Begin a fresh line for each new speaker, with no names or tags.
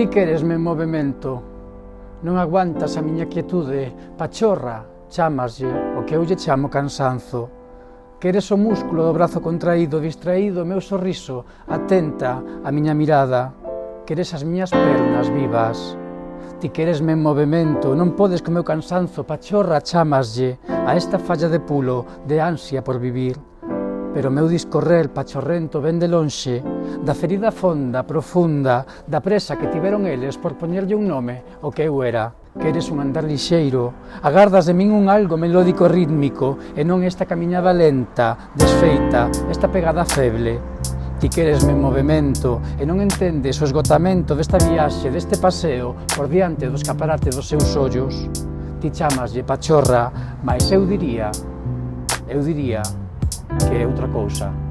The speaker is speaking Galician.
Ti queresme en movimento, non aguantas a miña quietude, pachorra, chámaslle o que eu lle chamo cansanzo. Queres o músculo do brazo contraído, distraído o meu sorriso, atenta a miña mirada. Queres as miñas pernas vivas. Ti queresme en movimento, non podes co meu cansanzo, pachorra, chámaslle a esta falla de pulo, de ansia por vivir. Pero o meu discorrer pachorrento ven de lonxe, da ferida fonda, profunda, da presa que tiveron eles por poñerlle un nome o que eu era. Queres un andar lixeiro, agardas de min un algo melódico rítmico e non esta camiñada lenta, desfeita, esta pegada feble. Ti queresme en movimento e non entendes o esgotamento desta viaxe, deste paseo por diante do escaparate dos seus ollos. Ti chamaslle pachorra, mais eu diría que é outra cousa.